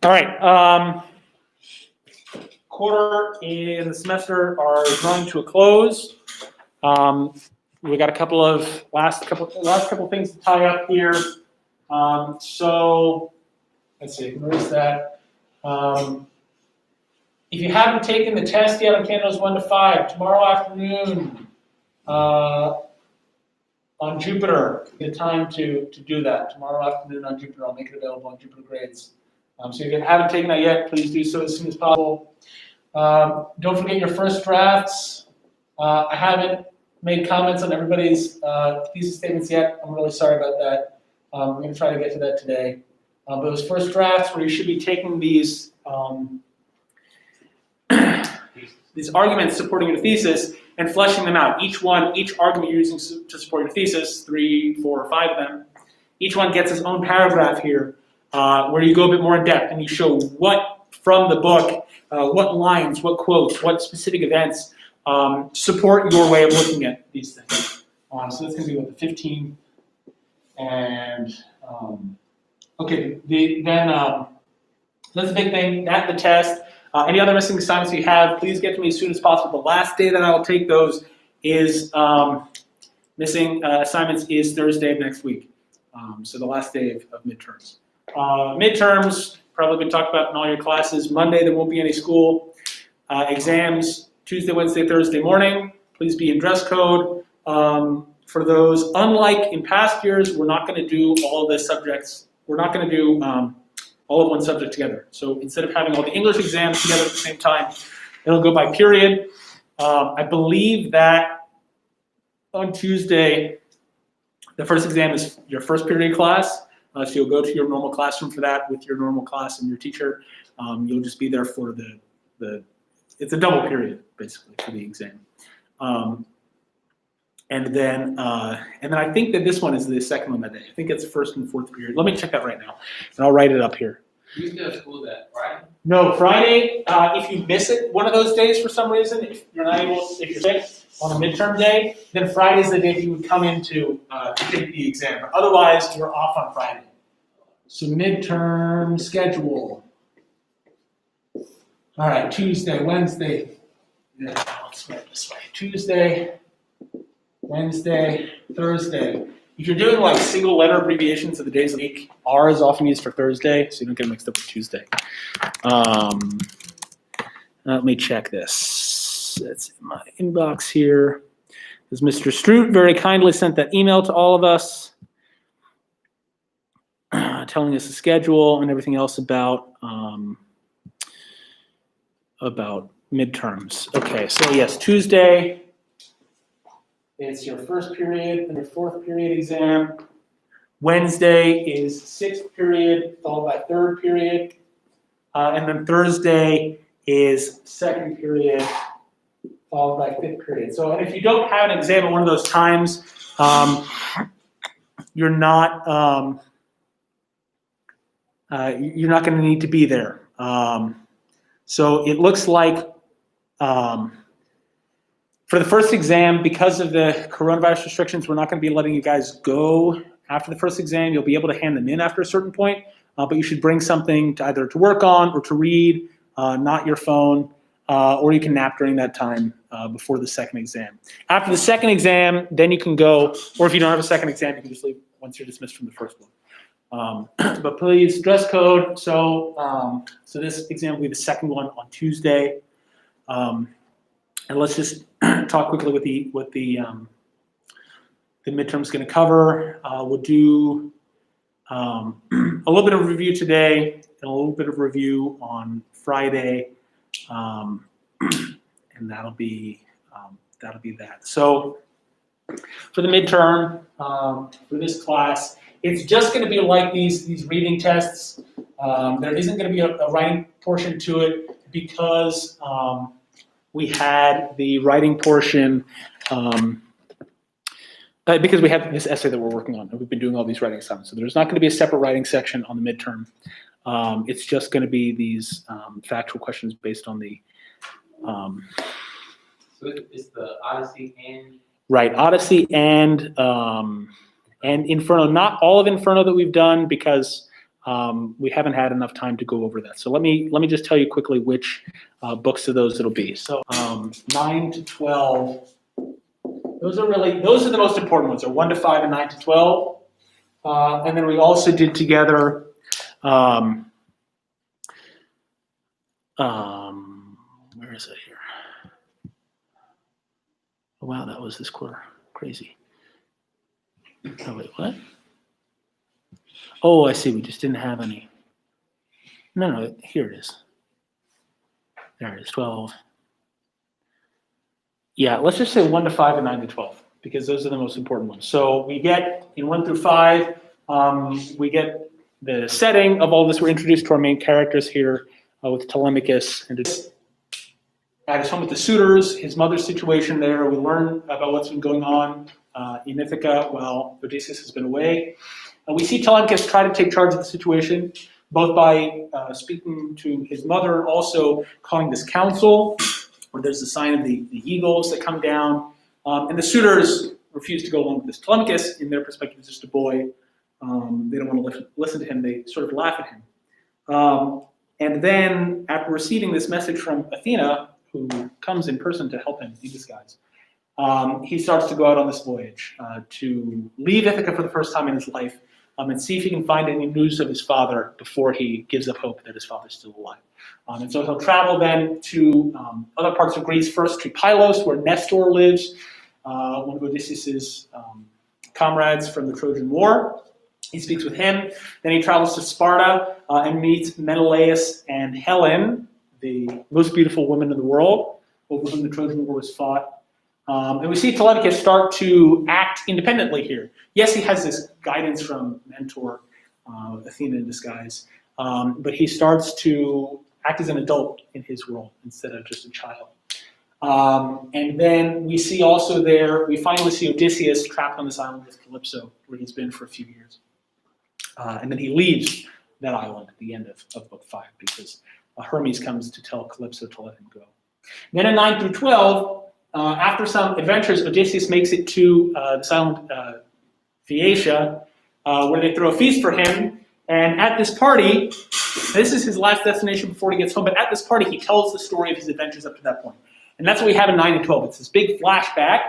All right. Quarter in the semester are drawing to a close. We got a couple of last couple things to tie up here. So let's see. Where's that? If you haven't taken the test yet on Cantos 1 to 5, tomorrow afternoon on Jupiter, get time to do that. Tomorrow afternoon on Jupiter, I'll make it available on Jupiter Grades. So if you haven't taken that yet, please do so as soon as possible. Don't forget your first drafts. I haven't made comments on everybody's thesis statements yet. I'm really sorry about that. We're going to try to get to that today. But those first drafts where you should be taking these arguments supporting your thesis and fleshing them out. Each argument you're using to support your thesis, 3, 4, or 5 of them, each one gets its own paragraph here where you go a bit more in depth and you show what from the book, what lines, what quotes, what specific events support your way of looking at these things. So that's going to be what, the 15th. And, okay, that's a big thing. That, the test. Any other missing assignments you have, please get to me as soon as possible. The last day that I will take those is missing assignments is Thursday of next week. So the last day of midterms. Midterms, probably been talked about in all your classes. Monday, there won't be any school. Exams, Tuesday, Wednesday, Thursday morning. Please be in dress code. For those, unlike in past years, we're not going to do all the subjects. We're not going to do all of one subject together. So instead of having all the English exams together at the same time, it'll go by period. I believe that on Tuesday, the first exam is your first period class. So you'll go to your normal classroom for that with your normal class and your teacher. You'll just be there for it's a double period, basically, for the exam. And then I think that this one is the second one that day. I think it's first and fourth period. Let me check that right now, and I'll write it up here. You still have school that Friday? No, Friday. If you miss it one of those days for some reason, if you're sick on a midterm day, then Friday's the day that you would come in to take the exam. But otherwise, you're off on Friday. So midterm schedule. All right, Tuesday, Wednesday. Yeah, let's write it this way. Tuesday, Wednesday, Thursday. If you're doing like single letter abbreviations of the days of the week, R is often used for Thursday, so you don't get mixed up with Tuesday. Let me check this. It's in my inbox here. As Mr. Stroot very kindly sent that email to all of us, telling us the schedule and everything else about midterms. Okay, so yes, Tuesday. It's your first period and your fourth period exam. Wednesday is sixth period, followed by third period. And then Thursday is second period, followed by fifth period. So if you don't have an exam at one of those times, you're not going to need to be there. So it looks like for the first exam, because of the coronavirus restrictions, we're not going to be letting you guys go after the first exam. You'll be able to hand them in after a certain point, but you should bring something to either to work on or to read, not your phone, or you can nap during that time before the second exam. After the second exam, then you can go, or if you don't have a second exam, you can just leave once you're dismissed from the first one. But please, dress code. So this exam will be the second one on Tuesday. And let's just talk quickly what the midterm's going to cover. We'll do a little bit of review today and a little bit of review on Friday, and that'll be that. So for the midterm, for this class, it's just going to be like these reading tests. There isn't going to be a writing portion to it because we had the writing portion because we have this essay that we're working on, and we've been doing all these writing assignments. So there's not going to be a separate writing section on the midterm. It's just going to be these factual questions based on the. So it's the Odyssey and. Right, Odyssey and Inferno. Not all of Inferno that we've done because we haven't had enough time to go over that. So let me just tell you quickly which books of those it'll be. So 9 to 12. Those are the most important ones. Are 1 to 5 and 9 to 12. And then we also did together. Where is it here? Oh, wow, that was this quarter. Crazy. Oh, wait, what? Oh, I see. We just didn't have any. No, here it is. There it is, 12. Yeah, let's just say 1 to 5 and 9 to 12, because those are the most important ones. So we get, in 1 through 5, we get the setting of all this. We're introduced to our main characters here with Telemachus and at his home with the suitors, his mother's situation there. We learn about what's been going on in Ithaca while Odysseus has been away. We see Telemachus try to take charge of the situation, both by speaking to his mother, also calling this council, where there's a sign of the eagles that come down. And the suitors refuse to go along with this. Telemachus, in their perspective, is just a boy. They don't want to listen to him. They sort of laugh at him. And then, after receiving this message from Athena, who comes in person to help him in disguise, he starts to go out on this voyage to leave Ithaca for the first time in his life and see if he can find any news of his father before he gives up hope that his father's still alive. And so he'll travel then to other parts of Greece, first to Pylos, where Nestor lives, one of Odysseus' comrades from the Trojan War. He speaks with him. Then he travels to Sparta and meets Menelaus and Helen, the most beautiful women in the world, over whom the Trojan War was fought. And we see Telemachus start to act independently here. Yes, he has this guidance from mentor Athena in disguise, but he starts to act as an adult in his world instead of just a child. And then we see also there, we finally see Odysseus trapped on this island with Calypso, where he's been for a few years. And then he leaves that island at the end of book 5 because Hermes comes to tell Calypso to let him go. Then in 9 through 12, after some adventures, Odysseus makes it to this island, Phaeacia, where they throw a feast for him. And at this party, this is his last destination before he gets home, but at this party, he tells the story of his adventures up to that point. And that's what we have in 9 and 12. It's this big flashback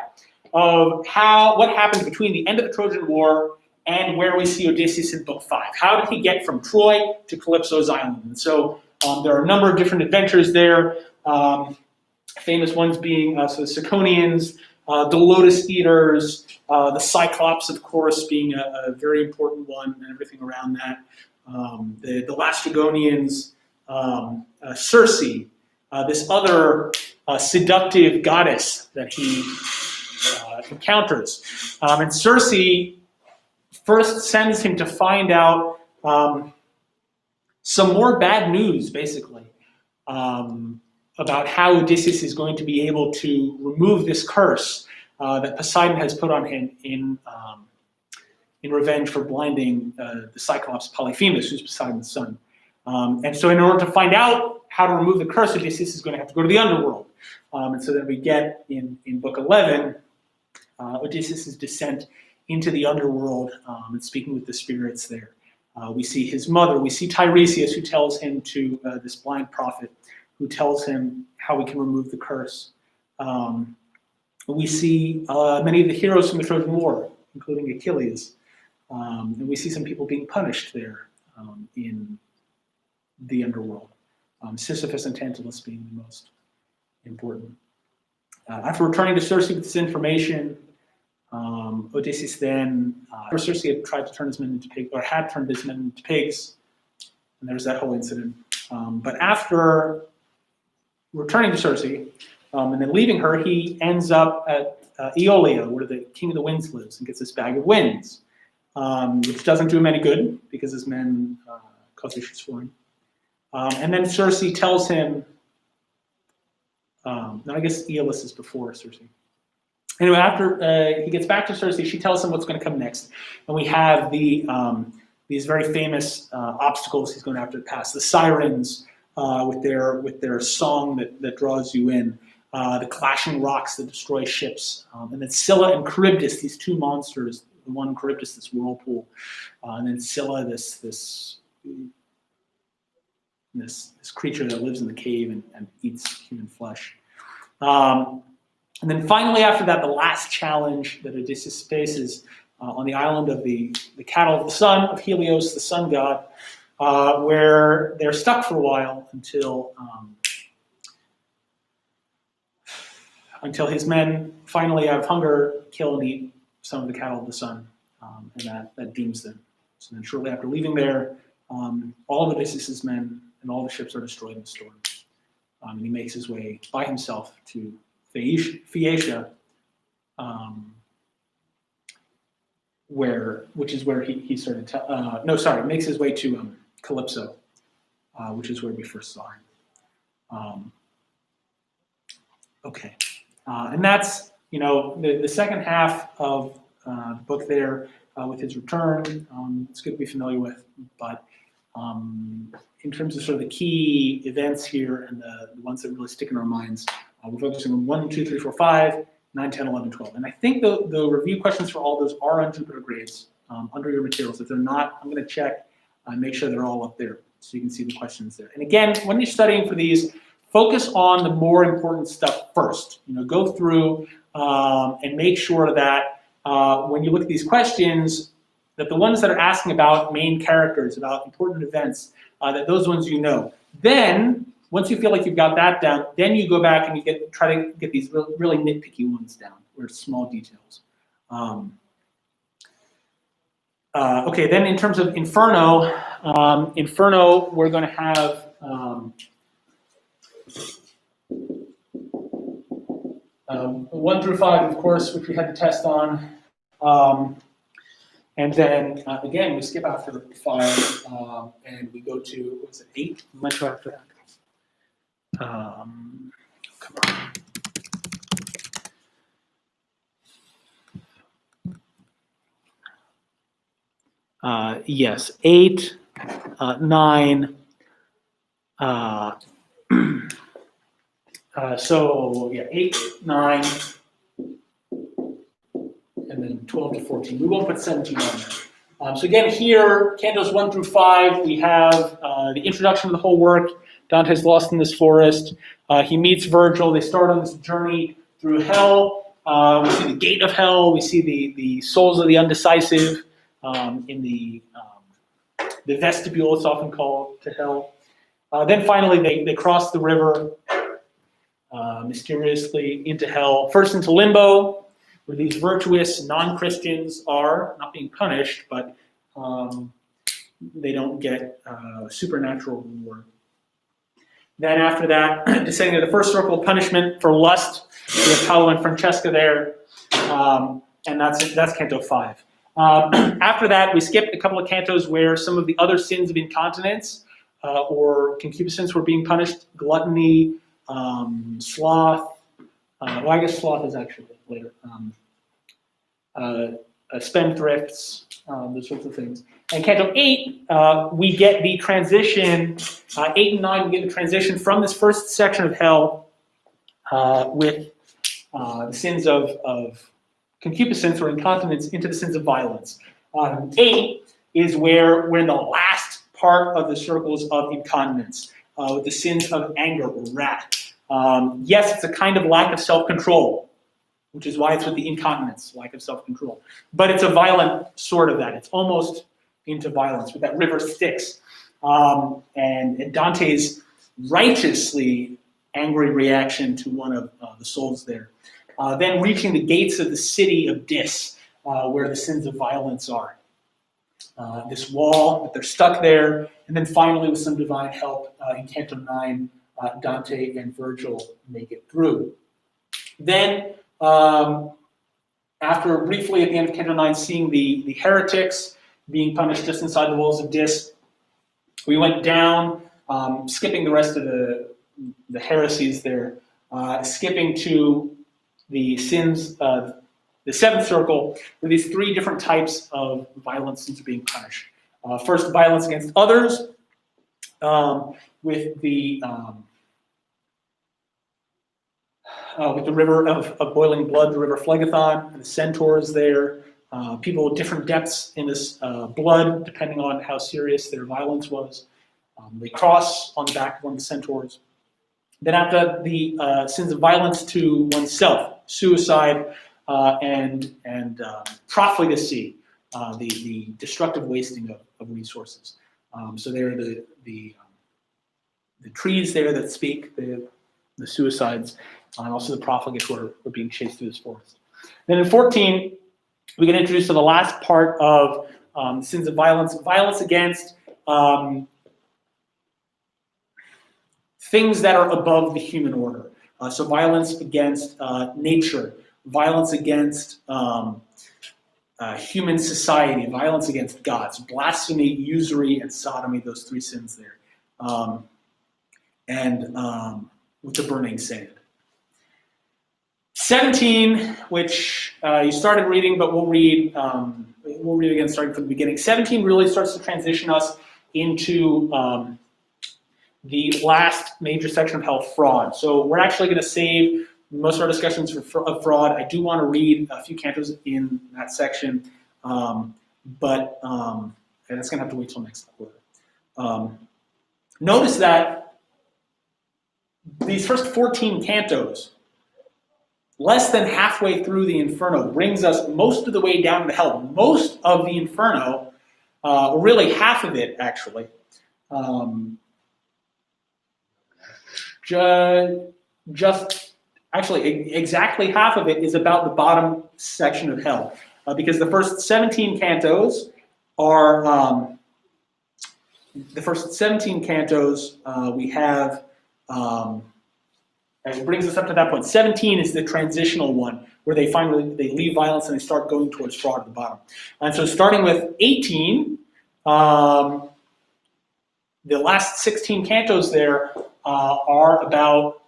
of what happened between the end of the Trojan War and where we see Odysseus in book 5. How did he get from Troy to Calypso's island? And so there are a number of different adventures there. Famous ones being the Ciconians, the Lotus Eaters, the Cyclops, of course, being a very important one, and everything around that. The Lastrygonians, Circe, this other seductive goddess that he encounters. And Circe first sends him to find out some more bad news, basically, about how Odysseus is going to be able to remove this curse that Poseidon has put on him in revenge for blinding the Cyclops Polyphemus, who's Poseidon's son. And so in order to find out how to remove the curse, Odysseus is going to have to go to the underworld. And so then we get in book 11, Odysseus' descent into the underworld and speaking with the spirits there. We see his mother. We see Tiresias, who tells him to, this blind prophet, who tells him how he can remove the curse. We see many of the heroes from the Trojan War, including Achilles. And we see some people being punished there in the underworld. Sisyphus and Tantalus being the most important. After returning to Circe with this information, Odysseus then, Circe had tried to turn his men into pigs, or had turned his men into pigs, and there was that whole incident. But after returning to Circe and then leaving her, he ends up at Aeolia, where the king of the winds lives, and gets this bag of winds, which doesn't do him any good because his men cause issues for him. And then Circe tells him, no, I guess Aeolus is before Circe. Anyway, after he gets back to Circe, she tells him what's going to come next. And we have these very famous obstacles he's going to have to pass. The sirens with their song that draws you in. The clashing rocks that destroy ships. And then Scylla and Charybdis, these two monsters. The one Charybdis, this whirlpool. And then Scylla, this this creature that lives in the cave and eats human flesh. And then finally, after that, the last challenge that Odysseus faces on the island of the cattle of the sun, of Helios, the sun god, where they're stuck for a while until his men finally, out of hunger, kill and eat some of the cattle of the sun, and that dooms them. So then shortly after leaving there, all of Odysseus' men and all the ships are destroyed in the storm. And he makes his way by himself to Phaeacia, which is where he started. Makes his way to Calypso, which is where we first saw him. Okay, and that's the second half of the book there with his return. It's good to be familiar with, but in terms of sort of the key events here and the ones that really stick in our minds, we're focusing on 1, 2, 3, 4, 5, 9, 10, 11, 12. And I think the review questions for all those are on Jupyter grades under your materials. If they're not, I'm going to check and make sure they're all up there so you can see the questions there. And again, when you're studying for these, focus on the more important stuff first. Go through and make sure that when you look at these questions, that the ones that are asking about main characters, about important events, that those ones you know. Then, once you feel like you've got that down, then you go back and you try to get these really nitpicky ones down, where it's small details. Okay, then in terms of Inferno, we're going to have 1 through 5, of course, which we had the test on. And then, again, we skip after 5, and we go to, 8? I'm not sure after that. Come on. Yes, 8, 9. So, 8, 9, and then 12 to 14. We won't put 17 on there. So again, here, cantos 1 through 5, we have the introduction of the whole work. Dante's lost in this forest. He meets Virgil. They start on this journey through hell. We see the gate of hell. We see the souls of the undecisive in the vestibule, it's often called, to hell. Then finally, they cross the river mysteriously into hell. First into limbo, where these virtuous non-Christians are not being punished, but they don't get supernatural reward. Then after that, descending to the first circle of punishment for lust, we have Paolo and Francesca there, and that's Canto 5. After that, we skip a couple of cantos where some of the other sins of incontinence or concupiscence were being punished: gluttony, sloth. I guess sloth is actually later. Spendthrifts, those sorts of things. And Canto 8, we get the transition, 8 and 9, we get the transition from this first section of hell with the sins of concupiscence or incontinence into the sins of violence. 8 is where we're in the last part of the circles of incontinence, with the sins of anger or wrath. Yes, it's a kind of lack of self-control, which is why it's with the incontinence, lack of self-control. But it's a violent sort of that. It's almost into violence with that river Styx. And Dante's righteously angry reaction to one of the souls there. Then reaching the gates of the city of Dis, where the sins of violence are. This wall, that they're stuck there. And then finally, with some divine help, in Canto 9, Dante and Virgil make it through. Then, after briefly at the end of Canto 9 seeing the heretics being punished just inside the walls of Dis, we went down, skipping the rest of the heresies there, skipping to the sins of the seventh circle, where these 3 different types of violence are being punished. First, violence against others, with the river of boiling blood, the river Phlegethon, and the centaurs there, people with different depths in this blood, depending on how serious their violence was. They cross on the back of one of the centaurs. Then after the sins of violence to oneself, suicide, and profligacy, the destructive wasting of resources. So there are the trees there that speak, the suicides, and also the profligates who are being chased through this forest. Then in 14, we get introduced to the last part of sins of violence, violence against things that are above the human order. So violence against nature, violence against human society, violence against God. So blasphemy, usury, and sodomy, those three sins there. With the burning sand. 17, which you started reading, but we'll read again starting from the beginning. 17 really starts to transition us into the last major section of hell, fraud. So we're actually going to save most of our discussions of fraud. I do want to read a few cantos in that section, but that's going to have to wait till next quarter. Notice that these first 14 cantos, less than halfway through the Inferno, brings us most of the way down to hell. Most of the Inferno, or really half of it actually, just actually exactly half of it is about the bottom section of hell, because the first 17 cantos are we have. It brings us up to that point. 17 is the transitional one, where they leave violence and they start going towards fraud at the bottom. And so starting with 18, the last 16 cantos there are about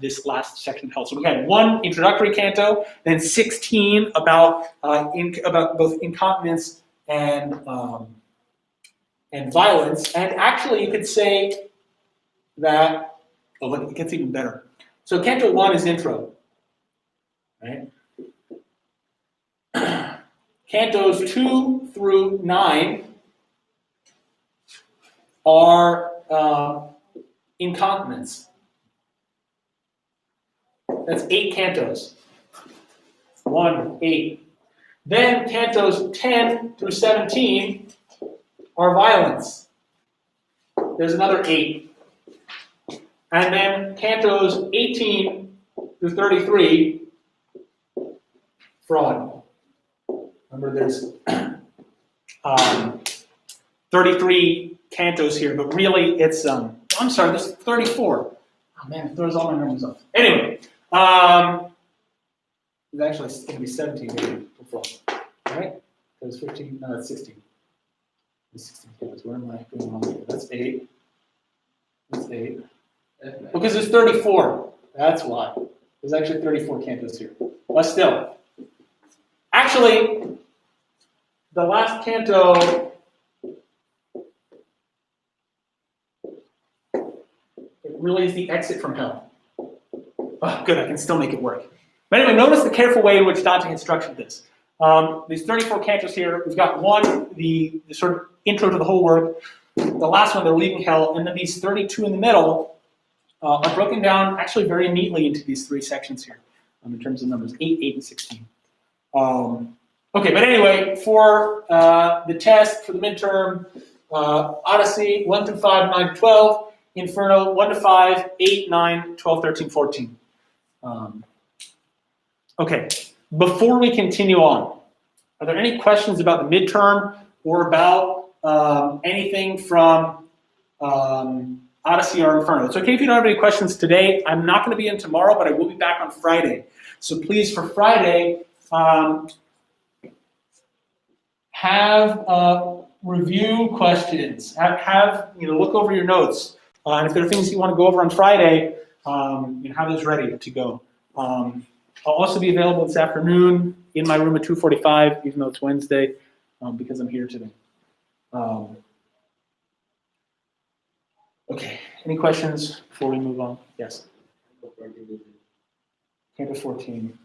this last section of hell. So we had one introductory canto, then 16 about both incontinence and violence. And actually, you could say that, but it gets even better. So Canto 1 is intro, right? Cantos 2 through 9 are incontinence. That's 8 cantos. 1, 8. Then cantos 10 through 17 are violence. There's another 8. And then cantos 18 through 33, fraud. Remember, there's 33 cantos here, but really it's, I'm sorry, there's 34. Oh man, it throws all my numbers off. Anyway, it's actually going to be 17 maybe for fraud, right? Because 15, no, that's 16. It's 16 cantos. Where am I going wrong here? That's 8. That's 8. Because there's 34. That's why. There's actually 34 cantos here. But still. Actually, the last canto, it really is the exit from hell. Oh, good, I can still make it work. But anyway, notice the careful way in which Dante has structured this. These 34 cantos here, we've got one, the sort of intro to the whole work. The last one, they're leaving hell. And then these 32 in the middle are broken down actually very neatly into these 3 sections here in terms of numbers, 8, 8, and 16. Okay, but anyway, for the test, for the midterm, Odyssey, 1 through 5, 9 to 12, Inferno, 1 to 5, 8, 9, 12, 13, 14. Okay, before we continue on, are there any questions about the midterm or about anything from Odyssey or Inferno? It's okay if you don't have any questions today. I'm not going to be in tomorrow, but I will be back on Friday. So please, for Friday, have review questions. Have look over your notes, and if there are things you want to go over on Friday, have those ready to go. I'll also be available this afternoon in my room at 2:45, even though it's Wednesday, because I'm here today. Okay, any questions before we move on? Yes. Canto 14.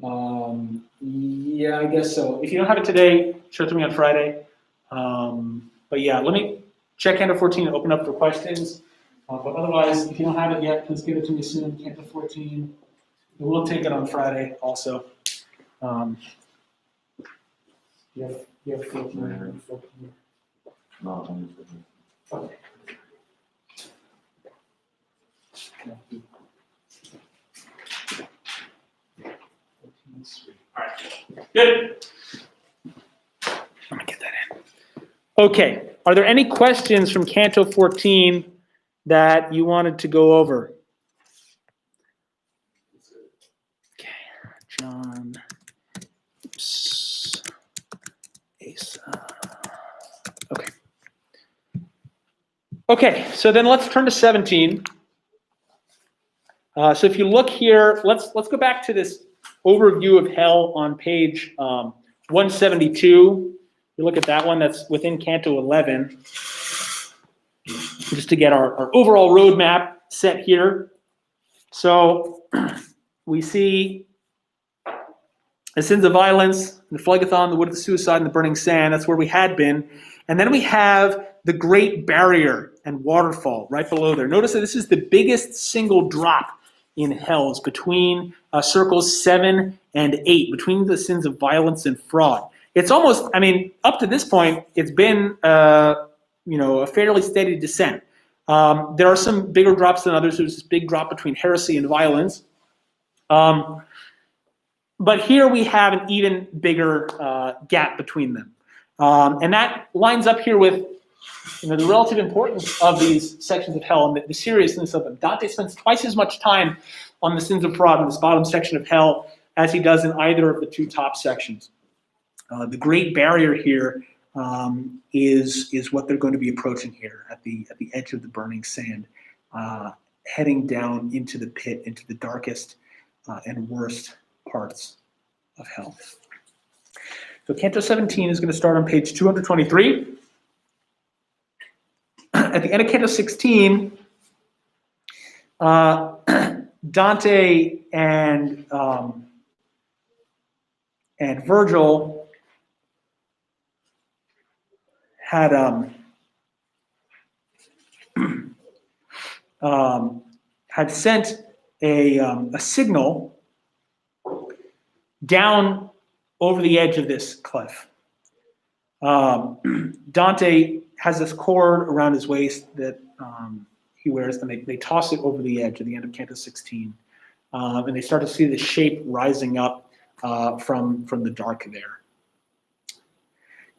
Yeah, I guess so. If you don't have it today, show it to me on Friday. But yeah, let me check Canto 14 and open up for questions. But otherwise, if you don't have it yet, please give it to me soon. Canto 14. We'll take it on Friday also. Um, you have 14. No, I'm just. Okay. All right. Good. Let me get that in. Okay. Are there any questions from Canto 14 that you wanted to go over? Okay. John. Oops. Asa. Okay. Okay. So then let's turn to 17. So if you look here, let's go back to this overview of hell on page 172. You look at that one, that's within Canto 11. Just to get our overall roadmap set here. So we see the sins of violence, the phlegethon, the wood of the suicide, and the burning sand. That's where we had been. And then we have the Great Barrier and waterfall right below there. Notice that this is the biggest single drop in hell. It's between circles 7 and 8, between the sins of violence and fraud. It's almost, I mean, up to this point, it's been a fairly steady descent. There are some bigger drops than others. There's this big drop between heresy and violence. But here we have an even bigger gap between them. And that lines up here with the relative importance of these sections of hell and the seriousness of them. Dante spends twice as much time on the sins of fraud in this bottom section of hell as he does in either of the two top sections. The Great Barrier here is what they're going to be approaching here at the edge of the burning sand, heading down into the pit, into the darkest and worst parts of hell. So Canto 17 is going to start on page 223. At the end of Canto 16, Dante and Virgil had sent a signal down over the edge of this cliff. Dante has this cord around his waist that he wears, and they toss it over the edge at the end of Canto 16. And they start to see the shape rising up from the dark there.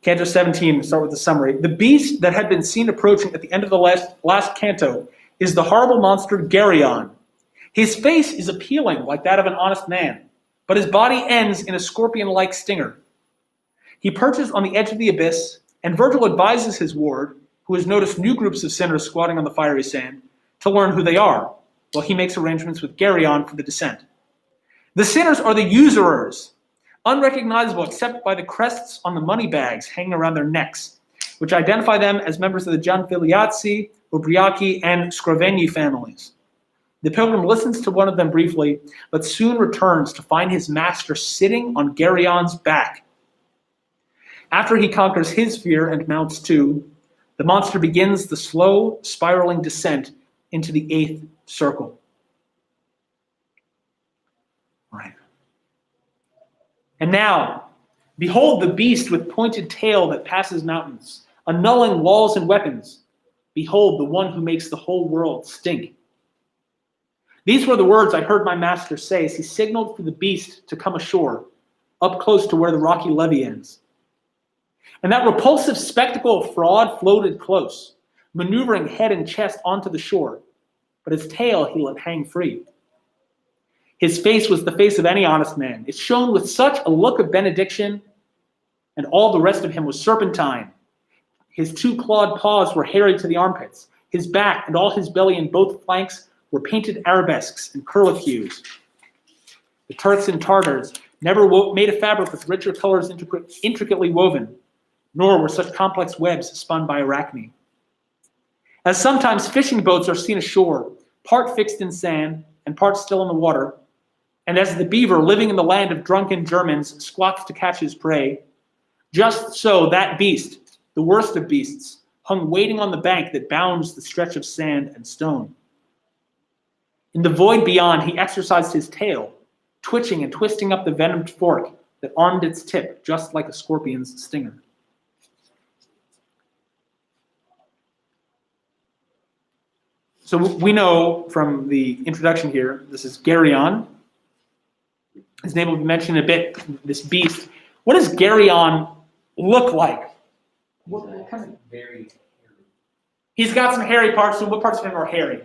Canto 17, start with the summary. The beast that had been seen approaching at the end of the last canto is the horrible monster Geryon. His face is appealing like that of an honest man, but his body ends in a scorpion-like stinger. He perches on the edge of the abyss, and Virgil advises his ward, who has noticed new groups of sinners squatting on the fiery sand, to learn who they are, while he makes arrangements with Geryon for the descent. The sinners are the usurers, unrecognizable except by the crests on the money bags hanging around their necks, which identify them as members of the Gianfiliazzi, Ubriachi, and Scrovegni families. The pilgrim listens to one of them briefly, but soon returns to find his master sitting on Geryon's back. After he conquers his fear and mounts too, the monster begins the slow, spiraling descent into the 8th circle. Right. And now, behold the beast with pointed tail that passes mountains, annulling walls and weapons. Behold the one who makes the whole world stink. These were the words I heard my master say as he signaled for the beast to come ashore, up close to where the rocky levee ends. And that repulsive spectacle of fraud floated close, maneuvering head and chest onto the shore, but his tail he let hang free. His face was the face of any honest man. It shone with such a look of benediction, and all the rest of him was serpentine. His 2 clawed paws were hairy to the armpits. His back and all his belly and both flanks were painted arabesques and curlicues. The Turks and Tartars never made a fabric with richer colors intricately woven, nor were such complex webs spun by Arachne. As sometimes fishing boats are seen ashore, part fixed in sand and part still in the water, And as the beaver, living in the land of drunken Germans, squats to catch his prey, just so that beast, the worst of beasts, hung waiting on the bank that bounds the stretch of sand and stone. In the void beyond, he exercised his tail, twitching and twisting up the venomed fork that armed its tip, just like a scorpion's stinger. So we know from the introduction here, this is Geryon. His name will be mentioned in a bit, this beast. What does Geryon look like? What kind of... Very. He's got some hairy parts, so what parts of him are hairy?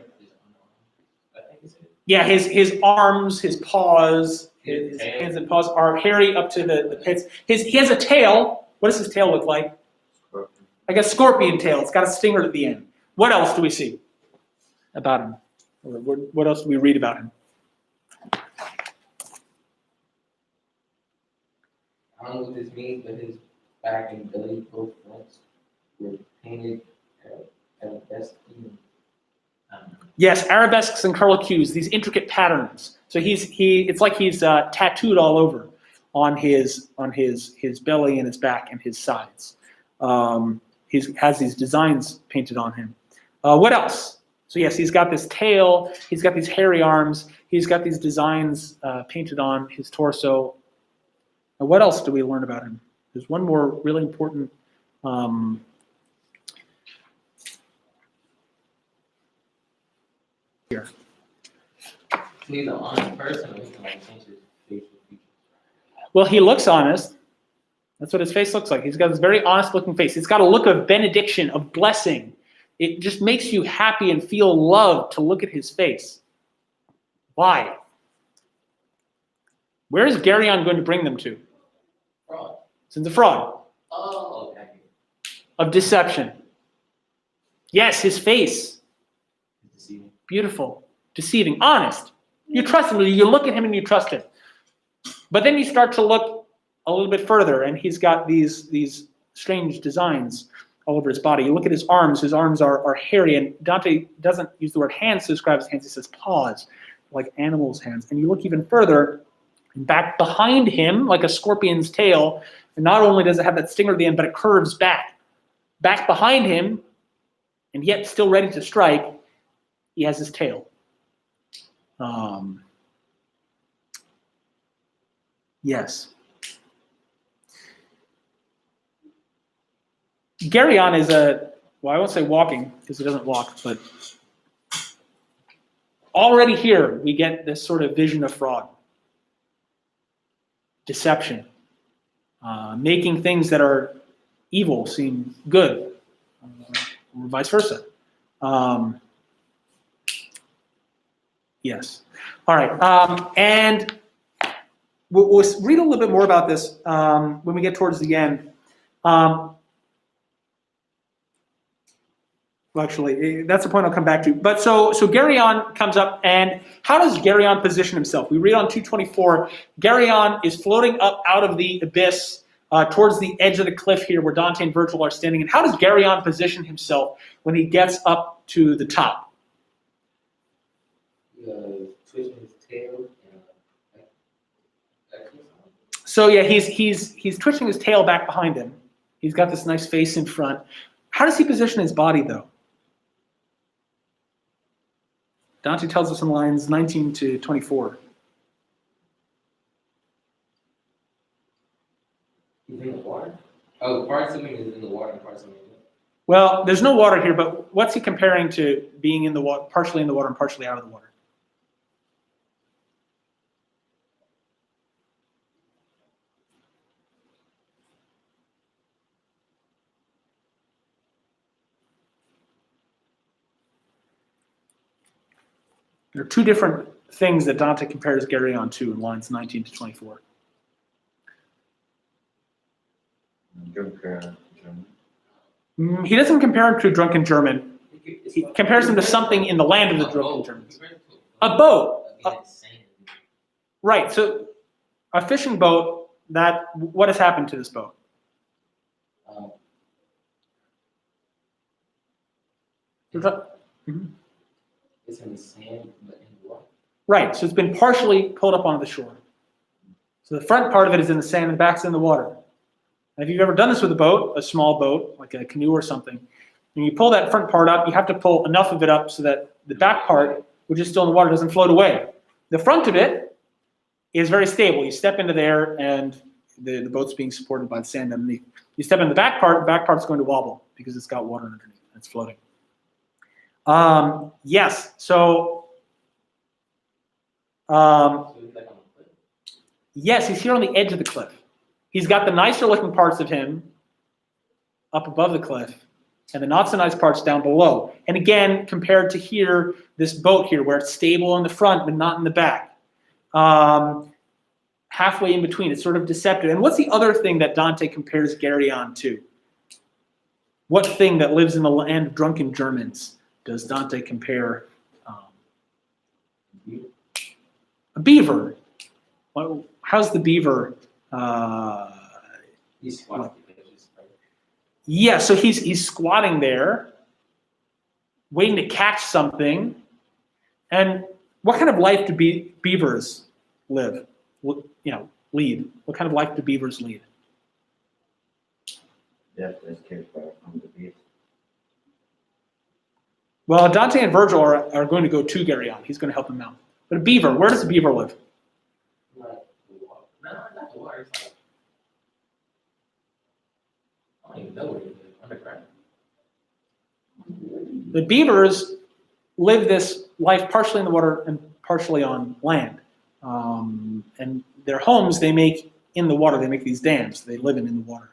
I think it's it. Yeah, his arms, his paws, his hands and paws are hairy up to the pits. He has a tail. What does his tail look like? Scorpion. Like a scorpion tail. It's got a stinger at the end. What else do we see about him? Or what else do we read about him? I don't know what this means, but his back and belly both fronts were painted arabesque. Yes, arabesques and curlicues, these intricate patterns. So it's like he's tattooed all over on his belly and his back and his sides. He has these designs painted on him. What else? So yes, he's got this tail. He's got these hairy arms. He's got these designs painted on his torso. Now, what else do we learn about him? There's one more really important. Here. He's an honest person, or he can like change his facial features. Well, he looks honest. That's what his face looks like. He's got this very honest-looking face. It's got a look of benediction, of blessing. It just makes you happy and feel love to look at his face. Why? Where is Geryon going to bring them to? Fraud. It's in the fraud Oh, okay. of deception. Yes, his face. Deceiving. Beautiful, deceiving, honest. You trust him. You look at him and you trust him. But then you start to look a little bit further, and he's got these strange designs all over his body. You look at his arms. His arms are hairy, and Dante doesn't use the word hands to describe his hands. He says paws, like animals' hands. And you look even further, and back behind him, like a scorpion's tail, and not only does it have that stinger at the end, but it curves back. Back behind him, and yet still ready to strike, he has his tail. Yes. Geryon is I won't say walking, because he doesn't walk, but already here we get this sort of vision of fraud, deception, making things that are evil seem good, or vice versa. Yes. All right. And we'll read a little bit more about this when we get towards the end. Well, actually, that's the point I'll come back to. But so Geryon comes up, and how does Geryon position himself? We read on 224, Geryon is floating up out of the abyss towards the edge of the cliff here where Dante and Virgil are standing. And how does Geryon position himself when he gets up to the top? Twitching his tail. So yeah, he's twitching his tail back behind him. He's got this nice face in front. How does he position his body, though? Dante tells us in lines 19 to 24. He's in the water? Oh, part swimming is in the water and part swimming is in. Well, there's no water here, but what's he comparing to being in the water, partially in the water and partially out of the water? There are two different things that Dante compares Geryon to in lines 19 to 24. He doesn't compare him to a drunken German. He compares him to something in the land of the drunken Germans. A boat. Right, so a fishing boat, what has happened to this boat? It's in the sand, but in the water. Right, so it's been partially pulled up onto the shore. So the front part of it is in the sand and the back's in the water. And if you've ever done this with a boat, a small boat, like a canoe or something, when you pull that front part up, you have to pull enough of it up so that the back part, which is still in the water, doesn't float away. The front of it is very stable. You step into there and the boat's being supported by the sand underneath. You step in the back part's going to wobble because it's got water underneath. It's floating. Yes, so So he's like on the cliff. yes, he's here on the edge of the cliff. He's got the nicer looking parts of him up above the cliff and the not so nice parts down below. And again, compared to here, this boat here where it's stable in the front but not in the back. Halfway in between, it's sort of deceptive. And what's the other thing that Dante compares Geryon to? What thing that lives in the land of drunken Germans does Dante compare? A beaver. How's the beaver? He's squatting. Yeah, so he's squatting there, waiting to catch something. And what kind of life do beavers live? Lead. What kind of life do beavers lead? Death escaped from the beast. Well, Dante and Virgil are going to go to Geryon. He's going to help him out. But a beaver, where does a beaver live? Not the water. No, not the water. It's like, I don't even know where he lives. Underground. The beavers live this life partially in the water and partially on land. And their homes they make in the water. They make these dams. They live in the water.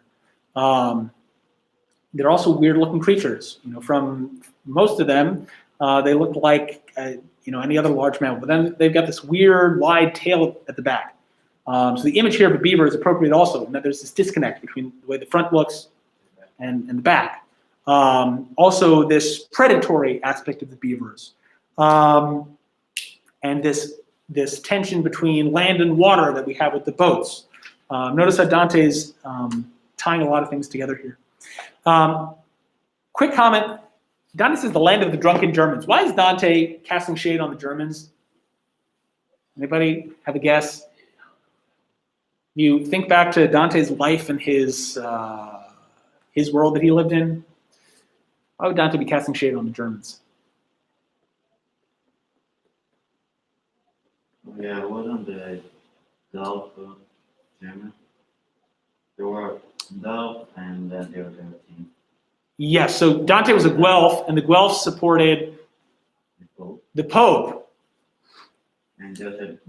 They're also weird-looking creatures. From most of them, they look like any other large mammal. But then they've got this weird, wide tail at the back. So the image here of a beaver is appropriate also, in that there's this disconnect between the way the front looks and the back. Also, this predatory aspect of the beavers, and this tension between land and water that we have with the boats. Notice how Dante's tying a lot of things together here. Quick comment. Dante says the land of the drunken Germans. Why is Dante casting shade on the Germans? Anybody have a guess? You think back to Dante's life and his world that he lived in. Why would Dante be casting shade on the Germans? Yeah, it wasn't the Gulf of Germany. There were Gulf and then there was their team. Yes, so Dante was a Guelph, and the Guelphs supported The Pope. the Pope. And the other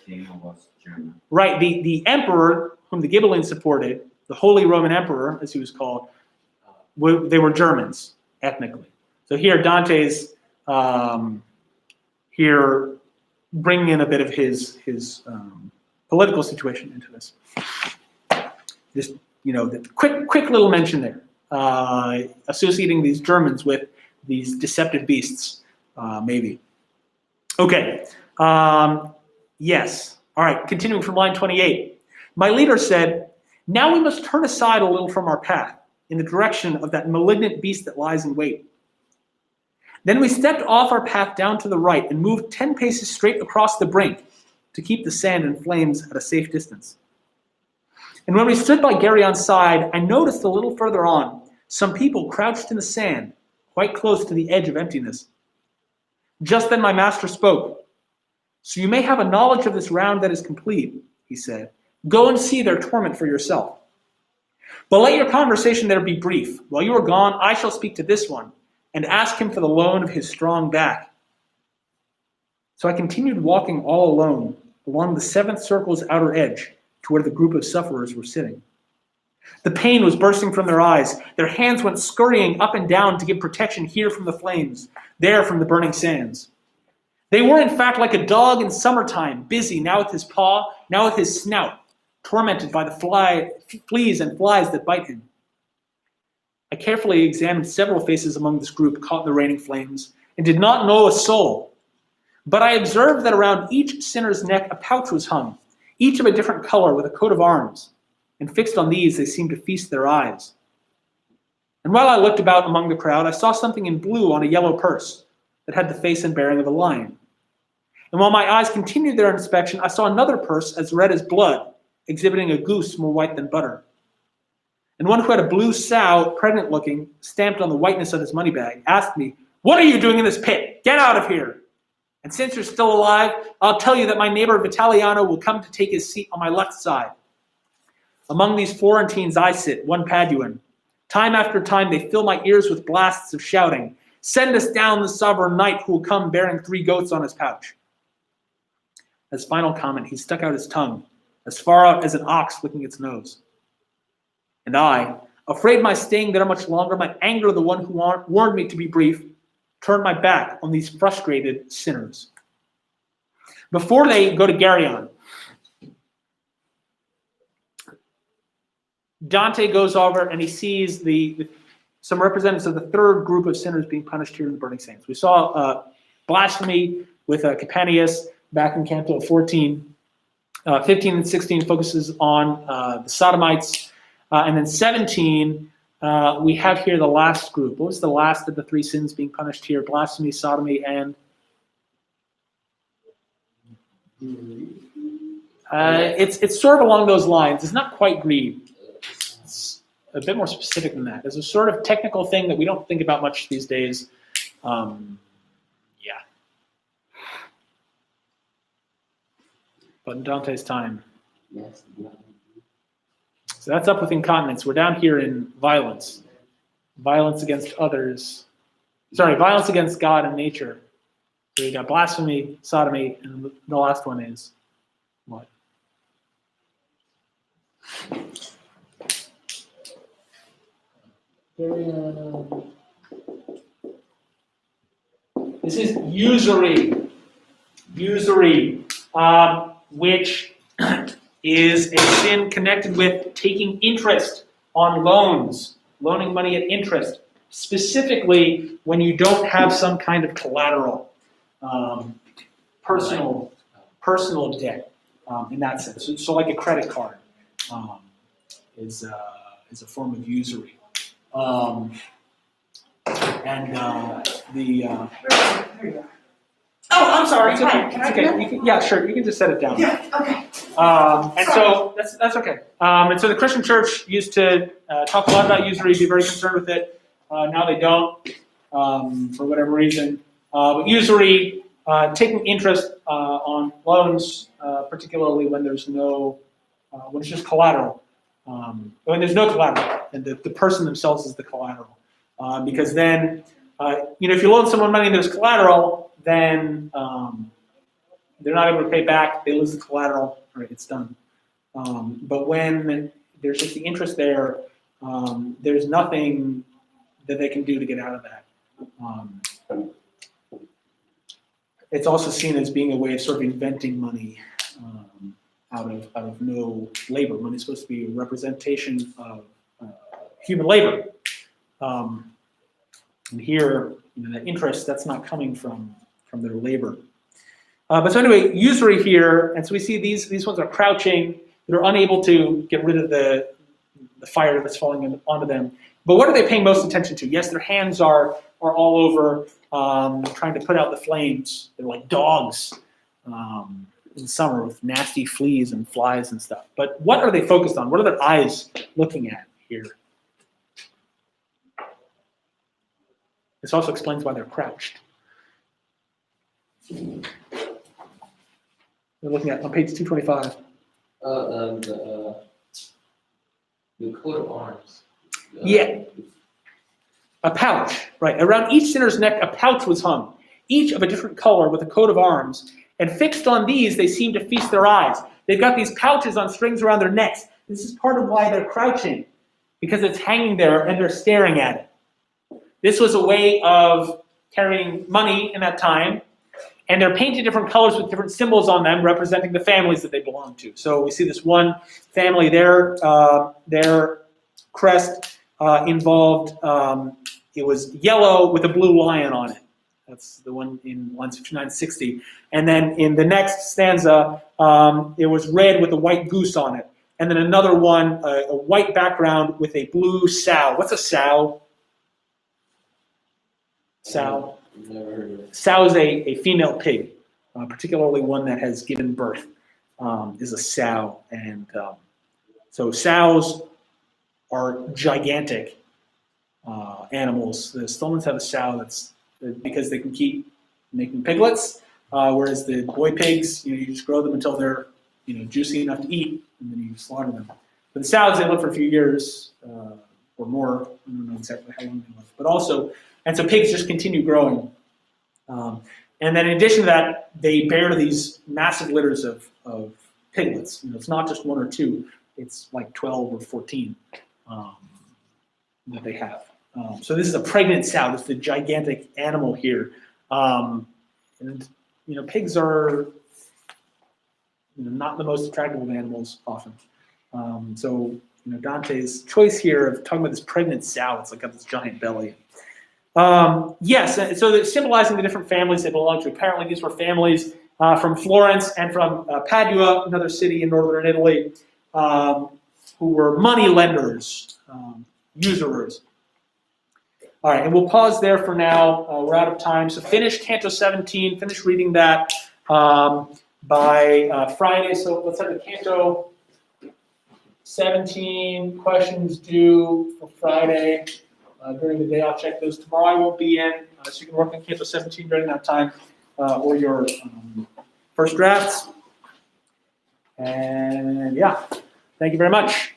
team was German. Right, the emperor, whom the Ghibellines supported, the Holy Roman Emperor, as he was called, they were Germans, ethnically. So here Dante's here bringing in a bit of his political situation into this. Just, the quick little mention there, associating these Germans with these deceptive beasts, maybe. Okay, yes. All right, continuing from line 28. My leader said, now we must turn aside a little from our path in the direction of that malignant beast that lies in wait. Then we stepped off our path down to the right and moved 10 paces straight across the brink to keep the sand and flames at a safe distance. And when we stood by Geryon's side, I noticed a little further on some people crouched in the sand, quite close to the edge of emptiness. Just then my master spoke. So you may have a knowledge of this round that is complete, he said. Go and see their torment for yourself. But let your conversation there be brief. While you are gone, I shall speak to this one and ask him for the loan of his strong back. So I continued walking all alone along the seventh circle's outer edge to where the group of sufferers were sitting. The pain was bursting from their eyes. Their hands went scurrying up and down to give protection here from the flames, there from the burning sands. They were, in fact, like a dog in summertime, busy now with his paw, now with his snout, tormented by the fleas and flies that bite him. I carefully examined several faces among this group caught in the raining flames and did not know a soul. But I observed that around each sinner's neck a pouch was hung, each of a different color with a coat of arms, and fixed on these they seemed to feast their eyes. And while I looked about among the crowd, I saw something in blue on a yellow purse that had the face and bearing of a lion. And while my eyes continued their inspection, I saw another purse as red as blood, exhibiting a goose more white than butter. And one who had a blue sow, pregnant looking, stamped on the whiteness of his money bag, asked me, "What are you doing in this pit? Get out of here." And since you're still alive, I'll tell you that my neighbor Vitaliano will come to take his seat on my left side. Among these Florentines I sit, one Paduan. Time after time they fill my ears with blasts of shouting, "Send us down the sovereign knight who will come bearing 3 goats on his pouch." As final comment, he stuck out his tongue, as far out as an ox licking its nose. And I, afraid my staying there much longer might anger the one who warned me to be brief, turned my back on these frustrated sinners. Before they go to Geryon, Dante goes over and he sees some representatives of the third group of sinners being punished here in the Burning Saints. We saw blasphemy with Campanius back in Canto 14. 15 and 16 focuses on the Sodomites. And then 17, we have here the last group. What was the last of the 3 sins being punished here? Blasphemy, sodomy, and... it's sort of along those lines. It's not quite greed. It's a bit more specific than that. It's a sort of technical thing that we don't think about much these days. Yeah. But in Dante's time. Yes. So that's up with incontinence. We're down here in violence. Violence against others. Sorry, violence against God and nature. So you got blasphemy, sodomy, and the last one is what? This is usury. Usury, which is a sin connected with taking interest on loans, loaning money at interest, specifically when you don't have some kind of collateral, personal debt in that sense. So like a credit card is a form of usury. Oh, I'm sorry. It's okay. Hi, can I It's okay. You can, yeah, sure. You can just set it down. Yeah, okay. And so that's okay. And so the Christian church used to talk a lot about usury, be very concerned with it. Now they don't, for whatever reason. But usury, taking interest on loans, particularly when there's no, when it's just collateral. When there's no collateral, and the person themselves is the collateral. Because then, if you loan someone money and there's collateral, then they're not able to pay back. They lose the collateral. All right, it's done. But when there's just the interest there, there's nothing that they can do to get out of that. It's also seen as being a way of sort of inventing money out of no labor. Money is supposed to be a representation of human labor. And here, that interest, that's not coming from their labor. But so anyway, usury here, and so we see these ones are crouching. They're unable to get rid of the fire that's falling onto them. But what are they paying most attention to? Yes, their hands are all over trying to put out the flames. They're like dogs in summer with nasty fleas and flies and stuff. But what are they focused on? What are their eyes looking at here? This also explains why they're crouched. We're looking at on page 225. The coat of arms. Yeah. A pouch, right. Around each sinner's neck, a pouch was hung, each of a different color with a coat of arms. And fixed on these, they seemed to feast their eyes. They've got these pouches on strings around their necks. This is part of why they're crouching, because it's hanging there and they're staring at it. This was a way of carrying money in that time. And they're painted different colors with different symbols on them representing the families that they belong to. So we see this one family, their crest involved, it was yellow with a blue lion on it. That's the one in lines 59-60. And then in the next stanza, it was red with a white goose on it. And then another one, a white background with a blue sow. What's a sow? Sow. Never heard of it. Sow is a female pig. particularly one that has given birth, is a sow. And so sows are gigantic animals. The Stolmans have a sow that's because they can keep making piglets, whereas the boy pigs, you just grow them until they're juicy enough to eat, and then you slaughter them. But the sows, they live for a few years or more. I don't know exactly how long they live, but also, and so pigs just continue growing. And then in addition to that, they bear these massive litters of piglets. It's not just one or two; it's like 12 or 14 that they have. So this is a pregnant sow. This is the gigantic animal here, and pigs are not the most attractive of animals often. So Dante's choice here of talking about this pregnant sow, it's like got this giant belly. Yes, so they're symbolizing the different families they belong to. Apparently these were families from Florence and from Padua, another city in northern Italy, who were money lenders, usurers. All right, and we'll pause there for now. We're out of time. So finish Canto 17, finish reading that by Friday. So let's have the Canto 17 questions due for Friday. During the day, I'll check those. Tomorrow I won't be in, so you can work on Canto 17 during that time, or your first drafts. And yeah, thank you very much.